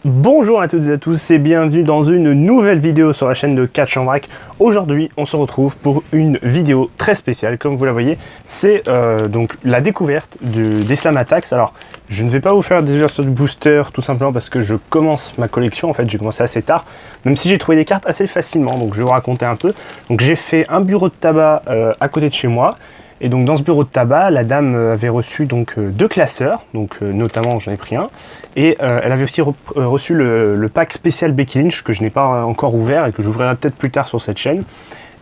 Bonjour à toutes et à tous et bienvenue dans une nouvelle vidéo sur la chaîne de Catch en Vrac. Aujourd'hui on se retrouve pour une vidéo très spéciale, comme vous la voyez, c'est donc la découverte des Slam Attacks. Alors je ne vais pas vous faire des ouvertures de booster tout simplement parce que je commence ma collection, en fait j'ai commencé assez tard, même si j'ai trouvé des cartes assez facilement, donc je vais vous raconter un peu. Donc j'ai fait un bureau de tabac à côté de chez moi. Et donc dans ce bureau de tabac, la dame avait reçu donc deux classeurs, donc notamment j'en ai pris un, et elle avait aussi reçu le pack spécial Becky Lynch que je n'ai pas encore ouvert et que j'ouvrirai peut-être plus tard sur cette chaîne,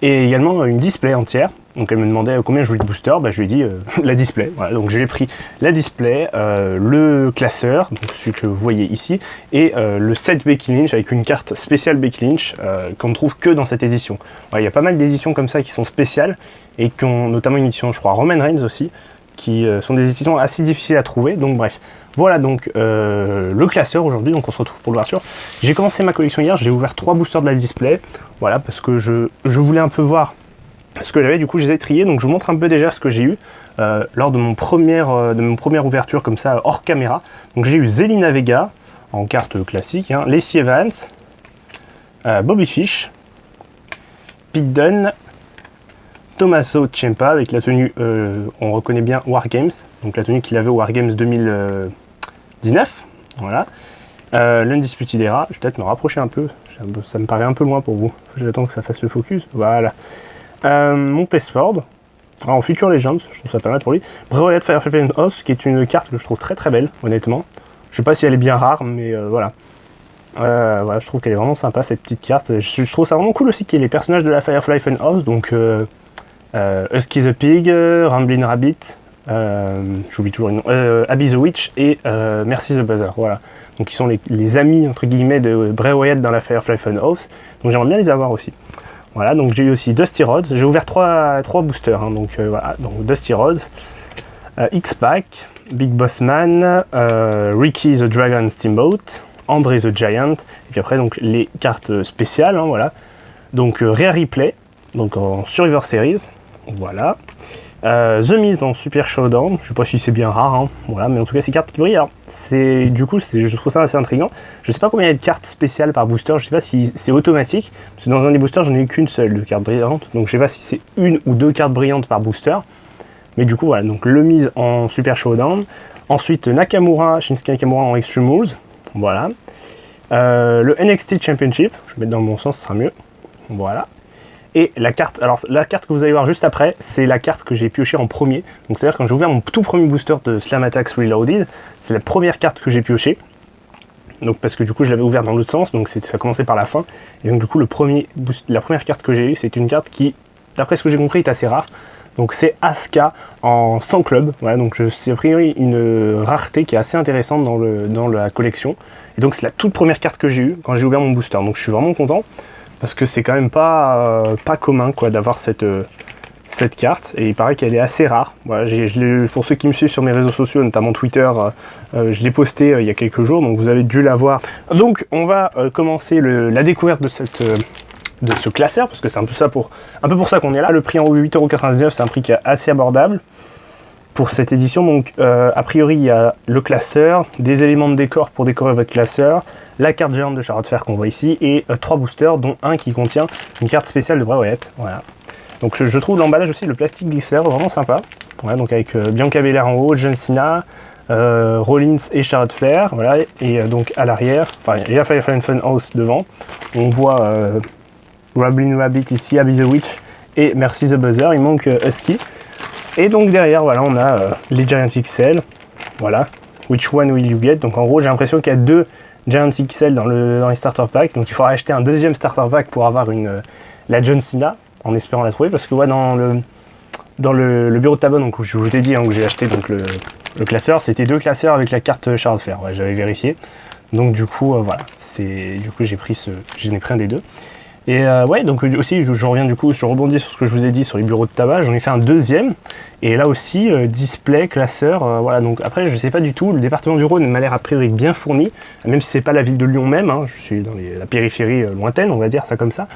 et également une display entière. Donc elle me demandait combien je voulais de booster, bah, je lui ai dit la display. Voilà, donc j'ai pris la display, le classeur, donc celui que vous voyez ici, et le set Becky Lynch avec une carte spéciale Becky Lynch qu'on ne trouve que dans cette édition. Voilà, il y a pas mal d'éditions comme ça qui sont spéciales et qui ont notamment une édition, je crois, Roman Reigns aussi, qui sont des éditions assez difficiles à trouver. Donc bref, voilà donc le classeur aujourd'hui. Donc on se retrouve pour l'ouverture. J'ai commencé ma collection hier, j'ai ouvert 3 boosters de la display, voilà, parce que je voulais un peu voir ce que j'avais. Du coup je les ai triés, donc je vous montre un peu déjà ce que j'ai eu lors de mon première ouverture comme ça hors caméra. Donc j'ai eu Zelina Vega en carte classique, hein, Lacey Evans, Bobby Fish, Pete Dunne, Tommaso Ciampa avec la tenue, on reconnaît bien Wargames, donc la tenue qu'il avait au Wargames 2019, voilà. L'Undisputed Era, je vais peut-être me rapprocher un peu, ça me paraît un peu loin pour vous, j'attends que ça fasse le focus, voilà. Montesford, en Future Legends, je trouve ça pas mal pour lui. Bray Wyatt Firefly House, qui est une carte que je trouve très très belle, honnêtement. Je sais pas si elle est bien rare, mais voilà. Voilà, je trouve qu'elle est vraiment sympa cette petite carte. Je trouve ça vraiment cool aussi qu'il y ait les personnages de la Firefly Funhouse, donc Husky the Pig, Ramblin' Rabbit, j'oublie toujours le nom, Abby the Witch et Mercy the Buzzer, voilà. Donc ils sont les amis entre guillemets de Bray Wyatt dans la Firefly Funhouse, donc j'aimerais bien les avoir aussi. Voilà, donc j'ai eu aussi Dusty Rhodes, j'ai ouvert 3 boosters, hein, donc voilà, donc Dusty Rhodes, X-Pac, Big Boss Man, Ricky the Dragon Steamboat, Andre the Giant, et puis après donc les cartes spéciales, hein, voilà. Donc Rhea Ripley, donc en Survivor Series, voilà. The Miz en Super Showdown, je sais pas si c'est bien rare, hein, voilà, mais en tout cas c'est cartes qui brillent. Du coup, je trouve ça assez intriguant. Je sais pas combien il y a de cartes spéciales par booster, je sais pas si c'est automatique, parce que dans un des boosters j'en ai eu qu'une seule de carte brillante, donc je sais pas si c'est 1 ou 2 cartes brillantes par booster. Mais du coup voilà, donc le Miz en Super Showdown, ensuite Nakamura, Shinsuke Nakamura en Extreme Rules, voilà. Le NXT Championship, je vais mettre dans le bon sens, ce sera mieux, voilà. Et la carte, alors la carte que vous allez voir juste après, c'est la carte que j'ai pioché en premier. Donc c'est-à-dire quand j'ai ouvert mon tout premier booster de Slam Attacks Reloaded, c'est la première carte que j'ai pioché. Donc parce que du coup je l'avais ouvert dans l'autre sens, donc ça commençait par la fin. Et donc du coup la première carte que j'ai eue, c'est une carte qui, d'après ce que j'ai compris, est assez rare. Donc c'est Asuka en 100 club. Voilà, donc c'est a priori une rareté qui est assez intéressante dans la collection. Et donc c'est la toute première carte que j'ai eue quand j'ai ouvert mon booster. Donc je suis vraiment content. Parce que c'est quand même pas commun quoi d'avoir cette carte, et il paraît qu'elle est assez rare. Voilà, pour ceux qui me suivent sur mes réseaux sociaux, notamment Twitter, je l'ai posté il y a quelques jours, donc vous avez dû la voir. Donc on va commencer la découverte de ce classeur, parce que c'est un peu pour ça qu'on est là. Le prix en 8,99 €, c'est un prix qui est assez abordable pour cette édition. Donc a priori il y a le classeur, des éléments de décor pour décorer votre classeur, la carte géante de Charlotte Flair qu'on voit ici, et 3 boosters dont un qui contient une carte spéciale de Bray Wyatt. Voilà. Donc je trouve l'emballage aussi, le plastique glisseur, vraiment sympa. Voilà, donc avec Bianca Belair en haut, John Cena, Rollins et Charlotte Flair, voilà, et donc à l'arrière, enfin il y a Firefly Funhouse devant, on voit Ramblin' Rabbit ici, Abby the Witch et Mercy the Buzzer, il manque Husky. Et donc derrière, voilà, on a les Giant XL, voilà, which one will you get? Donc en gros, j'ai l'impression qu'il y a 2 Giant XL dans les starter packs, donc il faudra acheter un deuxième starter pack pour avoir la John Cena, en espérant la trouver, parce que ouais, dans le bureau de tabac, donc où je vous ai dit, hein, où j'ai acheté donc le classeur, c'était 2 classeurs avec la carte Charlotte Flair, ouais, j'avais vérifié. Donc du coup, voilà, du coup j'en ai pris un des 2. Et ouais, donc aussi, je reviens du coup, je rebondis sur ce que je vous ai dit sur les bureaux de tabac, j'en ai fait un deuxième, et là aussi, display, classeur, voilà, donc après, je sais pas du tout, le département du Rhône m'a l'air a priori bien fourni, même si c'est pas la ville de Lyon même, hein, je suis dans la périphérie lointaine, on va dire ça comme ça,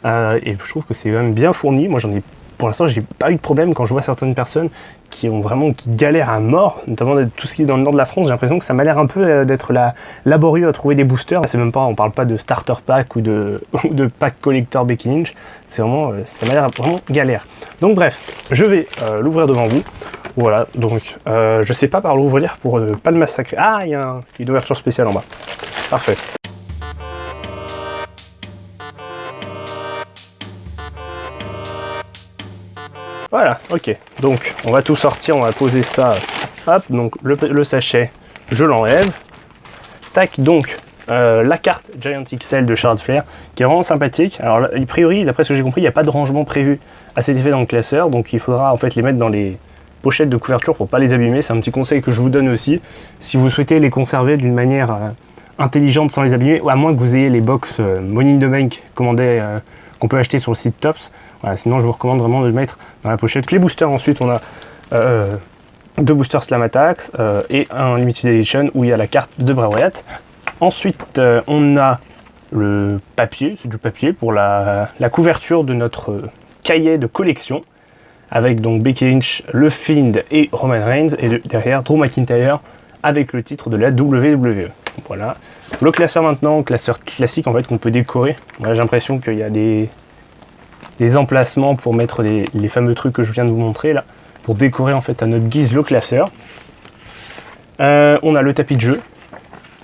et je trouve que c'est quand même bien fourni. Moi j'en ai pour l'instant, j'ai pas eu de problème quand je vois certaines personnes qui galèrent à mort, notamment tout ce qui est dans le nord de la France. J'ai l'impression que ça m'a l'air un peu d'être laborieux à trouver des boosters. C'est même pas, on parle pas de starter pack ou de pack collector Becky Lynch. C'est vraiment, ça m'a l'air vraiment galère. Donc bref, je vais l'ouvrir devant vous. Voilà, donc je sais pas par l'ouvrir pour ne pas le massacrer. Ah, il y a une ouverture spéciale en bas. Parfait. Voilà, ok. Donc, on va tout sortir, on va poser ça. Hop, donc le sachet, je l'enlève. Tac, donc, la carte Giant XL de Charlotte Flair, qui est vraiment sympathique. Alors, a priori, d'après ce que j'ai compris, il n'y a pas de rangement prévu à cet effet dans le classeur. Donc, il faudra en fait les mettre dans les pochettes de couverture pour pas les abîmer. C'est un petit conseil que je vous donne aussi. Si vous souhaitez les conserver d'une manière intelligente sans les abîmer, ou à moins que vous ayez les box Money in the Bank commandés, qu'on peut acheter sur le site Tops. Voilà, sinon je vous recommande vraiment de le mettre dans la pochette. Les boosters, ensuite on a 2 boosters Slam Attacks et un Limited Edition où il y a la carte de Bray Wyatt. Ensuite on a le papier, c'est du papier pour la couverture de notre cahier de collection avec donc Becky Lynch, le Fiend et Roman Reigns, et derrière Drew McIntyre avec le titre de la WWE. Voilà. Le classeur maintenant, classeur classique en fait qu'on peut décorer. Voilà, j'ai l'impression qu'il y a des emplacements pour mettre les fameux trucs que je viens de vous montrer là, pour décorer en fait à notre guise le classeur. On a le tapis de jeu.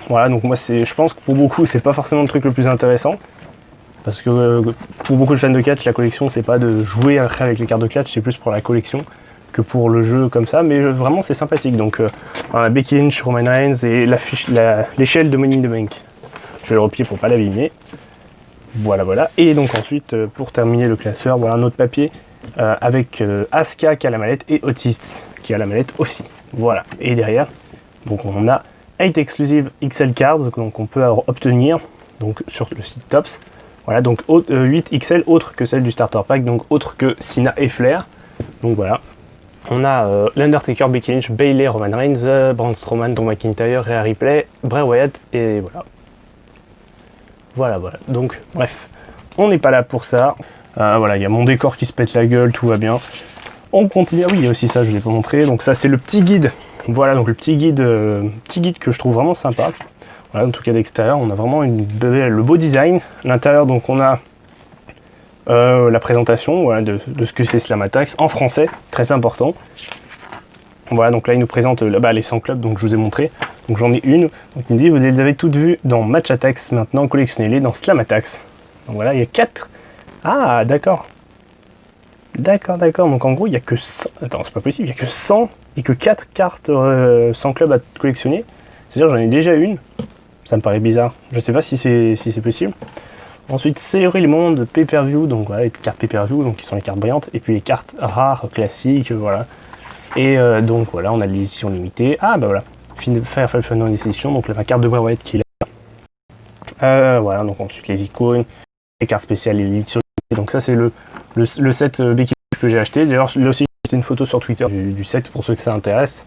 Voilà, donc moi je pense que pour beaucoup c'est pas forcément le truc le plus intéressant, parce que pour beaucoup de fans de catch, la collection c'est pas de jouer après avec les cartes de catch, c'est plus pour la collection que pour le jeu comme ça, mais vraiment c'est sympathique. Donc Becky Lynch, Roman Reigns et l'échelle de Money in the Bank. Je vais le replier pour pas l'abîmer. Voilà, voilà. Et donc ensuite, pour terminer le classeur, voilà un autre papier avec Asuka qui a la mallette et Otis qui a la mallette aussi. Voilà. Et derrière, donc on a 8 exclusive XL cards donc on peut obtenir donc sur le site Tops. Voilà, donc 8 XL autres que celle du starter pack, donc autres que Cena et Flair. Donc voilà. On a l'Undertaker, Becky Lynch, Bayley, Roman Reigns, Braun Strowman, Drew McIntyre, Rhea Ripley, Bray Wyatt et voilà. Voilà, voilà. Donc, bref, on n'est pas là pour ça. Voilà, il y a mon décor qui se pète la gueule, tout va bien. On continue. Ah oui, il y a aussi ça, je ne l'ai pas montré. Donc ça, c'est le petit guide. Voilà, donc le petit guide que je trouve vraiment sympa. Voilà, en tout cas d'extérieur, on a vraiment le beau design. À l'intérieur, donc on a la présentation voilà, de ce que c'est Slam Attacks en français, très important. Voilà, donc là, il nous présente les 100 clubs, donc je vous ai montré. Donc j'en ai une. Donc il me dit, vous les avez toutes vues dans Match Attacks, maintenant collectionnez-les dans Slam Attacks. Donc voilà, il y a 4. Ah, d'accord. D'accord, d'accord. Donc en gros, il n'y a que 100. Attends, c'est pas possible, il n'y a que 100 et que 4 cartes 100 clubs à collectionner. C'est-à-dire, j'en ai déjà une. Ça me paraît bizarre. Je ne sais pas si c'est possible. Ensuite, c'est le monde de pay-per-view. Donc voilà, les cartes pay-per-view, donc qui sont les cartes brillantes. Et puis les cartes rares, classiques, voilà. Et donc voilà, on a l'édition limitée. Ah bah voilà, Firefly Funhouse Edition, donc la carte de Bray Wyatt qui est là. Voilà, donc ensuite les icônes, les cartes spéciales, les éditions limitées. Donc ça c'est le set Becky que j'ai acheté. D'ailleurs là aussi j'ai une photo sur Twitter du set pour ceux que ça intéresse.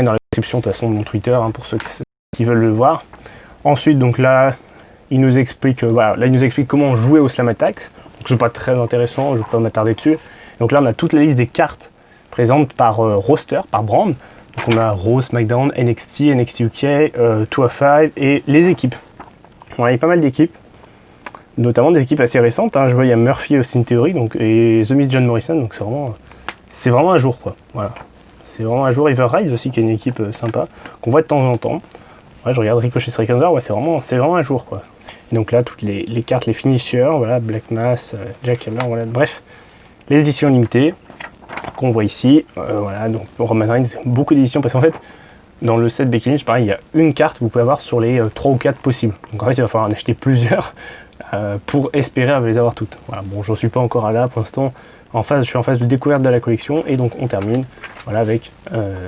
Dans la description de toute façon de mon Twitter hein, pour ceux qui veulent le voir. Ensuite donc là il nous explique voilà, là il nous explique comment jouer au Slam Attacks. Donc c'est pas très intéressant, je vais pas m'attarder dessus. Donc là on a toute la liste des cartes présente par roster, par brand. Donc on a Raw, SmackDown, NXT, NXT UK, 205 et les équipes. Voilà, il y a pas mal d'équipes, notamment des équipes assez récentes. Hein. Je vois il y a Murphy Austin Theory donc, et The Miz John Morrison, donc c'est vraiment un jour quoi. Voilà. C'est vraiment un jour. Ever Rise aussi qui est une équipe sympa, qu'on voit de temps en temps. Ouais, je regarde Ricochet Strike Hazard, ouais, c'est vraiment un jour quoi. Et donc là toutes les cartes, les finishers, voilà, Black Mass, Jack Hammer, voilà, bref, les éditions limitées. Qu'on voit ici, voilà, donc Roman Reigns, beaucoup d'éditions parce qu'en fait dans le set Becky Lynch pareil il y a une carte que vous pouvez avoir sur les 3 ou 4 possibles, donc en fait il va falloir en acheter plusieurs pour espérer les avoir toutes. Voilà, bon j'en suis pas encore à là pour l'instant, je suis en phase de découverte de la collection et donc on termine voilà, avec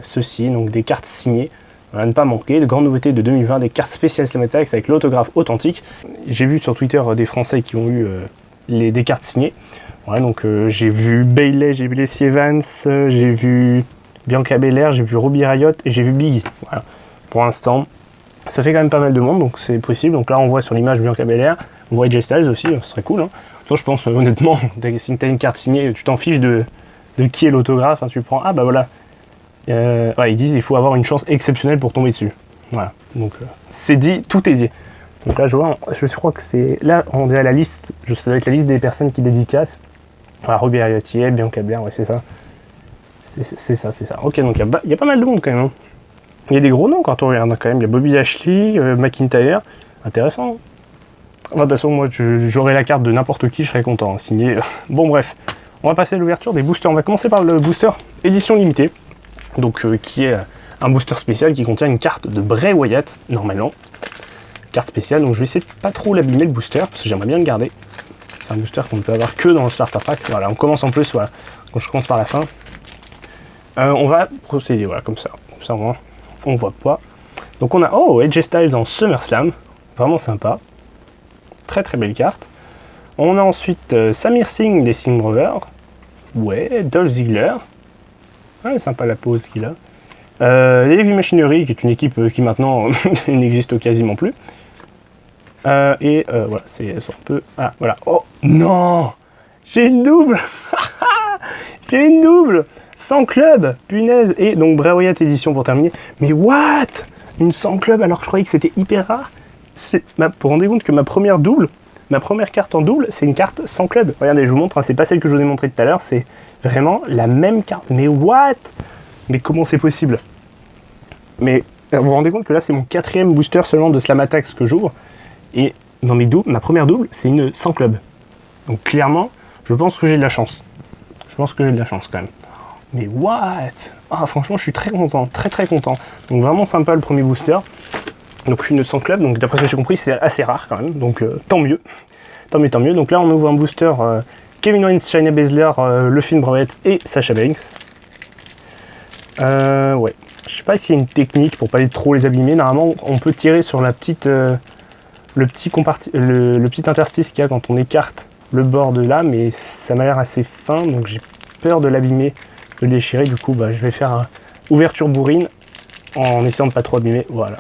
ceci, donc des cartes signées, voilà, ne pas manquer, de grandes nouveautés de 2020, des cartes spéciales Slam Attacks avec l'autographe authentique. J'ai vu sur Twitter des Français qui ont eu des cartes signées. Voilà, donc j'ai vu Bayley, j'ai vu Lacey Evans, j'ai vu Bianca Belair, j'ai vu Ruby Riott et j'ai vu Biggie. Voilà. Pour l'instant, ça fait quand même pas mal de monde, donc c'est possible. Donc là, on voit sur l'image Bianca Belair, on voit AJ Styles aussi, ce serait cool. Hein. Toi, je pense, honnêtement, si tu as une carte signée, tu t'en fiches de qui est l'autographe, hein, tu prends, ah bah voilà. Ouais, ils disent il faut avoir une chance exceptionnelle pour tomber dessus. Voilà, donc c'est dit, tout est dit. Donc là, je crois que c'est... Là, on dirait la liste, ça doit être la liste des personnes qui dédicacent. Voilà, Robert Yotier, Bianca Blair, ouais, c'est ça. C'est ça. Ok, donc il y a pas mal de monde quand même. Hein. Il y a des gros noms quand on regarde quand même. Il y a Bobby Lashley, McIntyre. Intéressant. Enfin, de toute façon, moi, j'aurais la carte de n'importe qui, je serais content. Hein, signé. Bon, bref. On va passer à l'ouverture des boosters. On va commencer par le booster édition limitée. Donc, qui est un booster spécial qui contient une carte de Bray Wyatt, normalement. Carte spéciale. Donc, je vais essayer de pas trop l'abîmer, le booster, parce que j'aimerais bien le garder. C'est un booster qu'on ne peut avoir que dans le starter pack. Voilà, on commence en plus, voilà. Quand je commence par la fin. On va procéder, voilà, comme ça. Comme ça, on voit pas. Donc, on a, AJ Styles en SummerSlam. Vraiment sympa. Très très belle carte. On a ensuite Samir Singh des Singh Brothers. Ouais, Dolph Ziggler. Ouais, sympa la pose qu'il a. Les Heavy Machinery, qui est une équipe qui maintenant n'existe quasiment plus. Voilà, c'est un peu... Ah, voilà. Oh, non! J'ai une double! J'ai une double! 100 clubs! Punaise! Et donc, Bray Wyatt édition pour terminer. Mais what? Une 100 clubs alors que je croyais que c'était hyper rare? Vous vous rendez compte que ma première carte en double, c'est une carte 100 clubs. Regardez, je vous montre, hein, c'est pas celle que je vous ai montrée tout à l'heure, c'est vraiment la même carte. Mais what? Mais comment c'est possible? Mais vous vous rendez compte que là, c'est mon 4e booster seulement de Slam Attacks que j'ouvre. Et dans mes doubles, ma première double, c'est une 100 clubs. Donc clairement, je pense que j'ai de la chance. Je pense que j'ai de la chance quand même. Mais what? Ah, franchement, je suis très content, très très content. Donc vraiment sympa le premier booster. Donc une 100 clubs, donc d'après ce que j'ai compris, c'est assez rare quand même, donc tant mieux. Tant mieux. Donc là, on ouvre un booster Kevin Owens, Shayna Baszler, le Finn Balor et Sasha Banks. Ouais. Je sais pas s'il y a une technique pour pas trop les abîmer. Normalement, on peut tirer sur la petite, le petit interstice qu'il y a quand on écarte le bord de là, mais ça m'a l'air assez fin, donc j'ai peur de l'abîmer, de le déchirer. Du coup, je vais faire ouverture bourrine en essayant de pas trop abîmer. Voilà.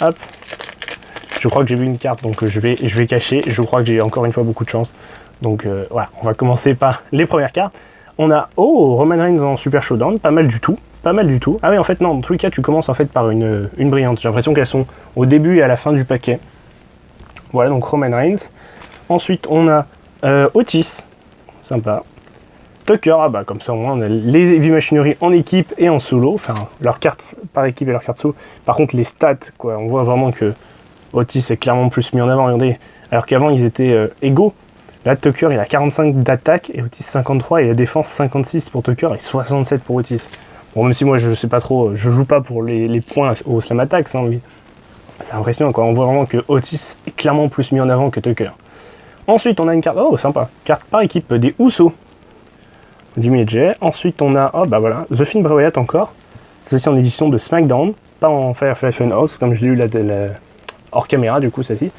Hop. Je crois que j'ai vu une carte, donc je vais cacher. Je crois que j'ai encore une fois beaucoup de chance. Donc voilà, on va commencer par les premières cartes. On a Roman Reigns en Super Showdown, pas mal du tout. Ah oui, en fait non, dans tous les cas tu commences en fait par une brillante. J'ai l'impression qu'elles sont au début et à la fin du paquet. Voilà, donc Roman Reigns. Ensuite on a Otis, sympa. Tucker, comme ça au moins on a les Heavy Machinery en équipe et en solo, enfin leurs cartes par équipe et leurs cartes solo. Par contre les stats, quoi, on voit vraiment que Otis est clairement plus mis en avant, regardez, alors qu'avant ils étaient égaux. Là Tucker il a 45 d'attaque et Otis 53 et la défense 56 pour Tucker et 67 pour Otis. Bon, même si moi je sais pas trop, je joue pas pour les points au Slam Attacks, hein, mais c'est impressionnant quoi, on voit vraiment que Otis est clairement plus mis en avant que Tucker. Ensuite on a une carte, sympa, carte par équipe des Usos. Jimmy et Jay. Ensuite, on a voilà, The Finn Bray Wyatt encore. C'est aussi en édition de SmackDown, pas en Firefly Funhouse, comme je l'ai eu hors caméra, du coup, celle-ci.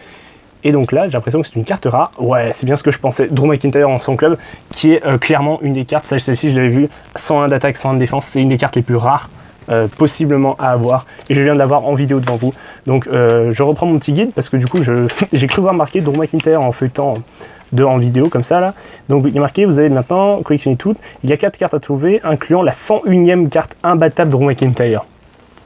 Et donc là, j'ai l'impression que c'est une carte rare. Ouais, c'est bien ce que je pensais. Drew McIntyre en 100 club, qui est clairement une des cartes. Celle-ci, je l'avais vue, 101 d'attaque, 101 de défense. C'est une des cartes les plus rares, possiblement à avoir. Et je viens de l'avoir en vidéo devant vous. Donc, je reprends mon petit guide, parce que du coup, j'ai cru voir marqué Drew McIntyre en feuilletant en vidéo comme ça là. Donc il est marqué, vous avez maintenant collectionné toutes. Il y a 4 cartes à trouver, incluant la 101e carte imbattable de Drew McIntyre.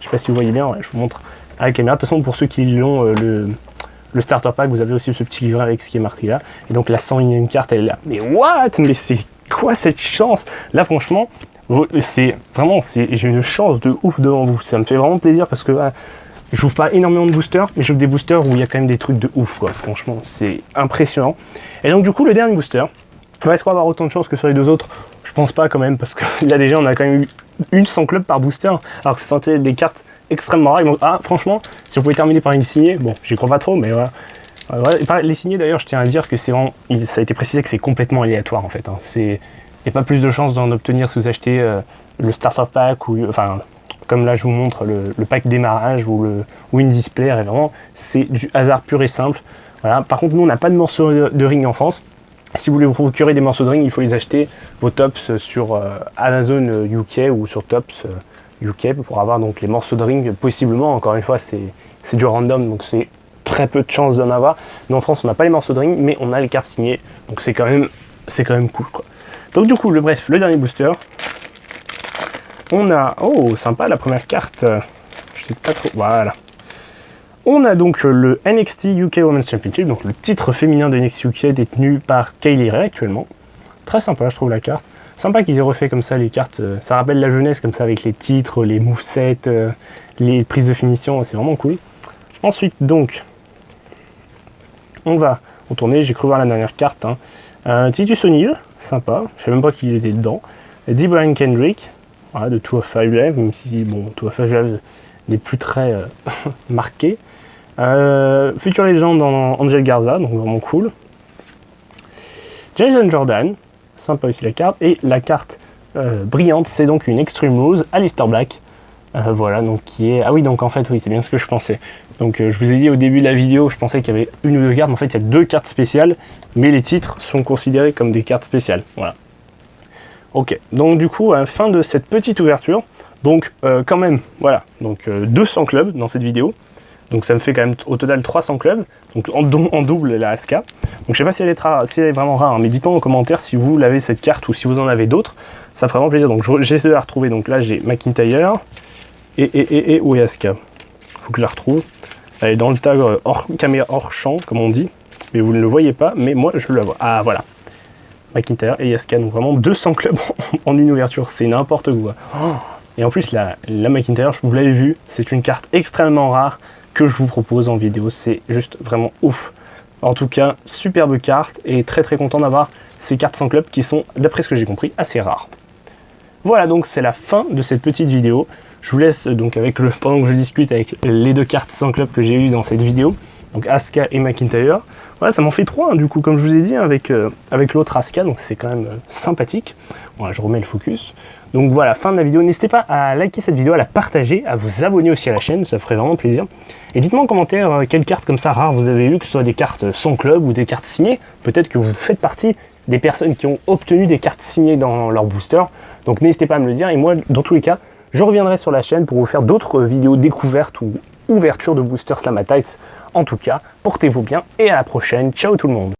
Je sais pas si vous voyez bien, ouais, je vous montre à la caméra. De toute façon, pour ceux qui l'ont le starter pack, vous avez aussi ce petit livret avec ce qui est marqué là. Et donc la 101e carte, elle est là. Mais what? Mais c'est quoi cette chance? Là franchement, c'est vraiment, j'ai une chance de ouf devant vous. Ça me fait vraiment plaisir parce que j'ouvre pas énormément de boosters, mais j'ouvre des boosters où il y a quand même des trucs de ouf, quoi. Franchement, c'est impressionnant. Et donc, du coup, le dernier booster, est-ce qu'on va avoir autant de chance que sur les deux autres? Je pense pas quand même, parce que là, déjà, on a quand même eu une 100 clubs par booster, alors que c'est censé être des cartes extrêmement rares. Donc, franchement, si vous pouvez terminer par une signée, bon, j'y crois pas trop, mais voilà. Les signées, d'ailleurs, je tiens à dire que c'est vraiment, ça a été précisé que c'est complètement aléatoire, en fait. Hein. Il n'y a pas plus de chances d'en obtenir si vous achetez le starter pack ou, comme là je vous montre le pack démarrage ou une display, vraiment c'est du hasard pur et simple. Voilà. Par contre nous on n'a pas de morceaux de ring en France. Si vous voulez vous procurer des morceaux de ring, il faut les acheter vos tops sur Amazon UK ou sur Tops UK pour avoir donc les morceaux de ring possiblement. Encore une fois c'est du random, donc c'est très peu de chances d'en avoir. Nous en France on n'a pas les morceaux de ring, mais on a les cartes signées, donc c'est quand même cool quoi. Donc du coup, le dernier booster, on a, oh sympa la première carte, je sais pas trop, voilà. On a donc le NXT UK Women's Championship, donc le titre féminin de NXT UK détenu par Kylie Ray actuellement. Très sympa je trouve la carte. Sympa qu'ils aient refait comme ça les cartes, ça rappelle la jeunesse comme ça avec les titres, les movesets, les prises de finition, c'est vraiment cool. Ensuite donc, on va retourner, j'ai cru voir la dernière carte, hein. Titus O'Neil, sympa, je sais même pas qu'il était dedans. D. Brian Kendrick, voilà, de 2 of 5 Live, même si bon, 2 of 5 Live n'est plus très marqué. Future Legend dans Angel Garza, donc vraiment cool. Jason Jordan, sympa aussi la carte. Et la carte brillante, c'est donc une Extreme Rose Aleister Black. Voilà, donc qui est... Ah oui, donc en fait, oui, c'est bien ce que je pensais. Donc je vous ai dit au début de la vidéo, je pensais qu'il y avait une ou deux cartes, mais en fait il y a 2 cartes spéciales, mais les titres sont considérés comme des cartes spéciales. Voilà. Ok, donc du coup, fin de cette petite ouverture. Donc quand même, voilà, donc 200 clubs dans cette vidéo. Donc ça me fait quand même au total 300 clubs, donc en double la Asuka. Donc je sais pas si elle est vraiment rare, hein, mais dites-moi en commentaire si vous l'avez cette carte ou si vous en avez d'autres. Ça me ferait vraiment plaisir. Donc j'essaie de la retrouver. Donc là j'ai McIntyre et où est Asuka? Faut que je la retrouve. Elle est dans le tag hors caméra, hors champ, comme on dit. Mais vous ne le voyez pas, mais moi je la vois. Ah voilà. McIntyre et Asuka, donc vraiment 200 clubs en une ouverture, c'est n'importe quoi. Et en plus la McIntyre, vous l'avez vu, c'est une carte extrêmement rare que je vous propose en vidéo, c'est juste vraiment ouf. En tout cas, superbe carte et très content d'avoir ces cartes sans club qui sont, d'après ce que j'ai compris, assez rares. Voilà, donc c'est la fin de cette petite vidéo. Je vous laisse donc pendant que je discute avec les 2 cartes sans club que j'ai eues dans cette vidéo, donc Asuka et McIntyre. Voilà, ça m'en fait 3 du coup, comme je vous ai dit, avec l'autre Asuka, donc c'est quand même sympathique. Voilà, je remets le focus. Donc voilà, fin de la vidéo. N'hésitez pas à liker cette vidéo, à la partager, à vous abonner aussi à la chaîne, ça ferait vraiment plaisir. Et dites-moi en commentaire quelles cartes comme ça rares vous avez eues, que ce soit des cartes sans club ou des cartes signées. Peut-être que vous faites partie des personnes qui ont obtenu des cartes signées dans leur booster. Donc n'hésitez pas à me le dire. Et moi, dans tous les cas, je reviendrai sur la chaîne pour vous faire d'autres vidéos découvertes ou ouverture de boosters Slamatites. En tout cas, portez-vous bien et à la prochaine. Ciao tout le monde.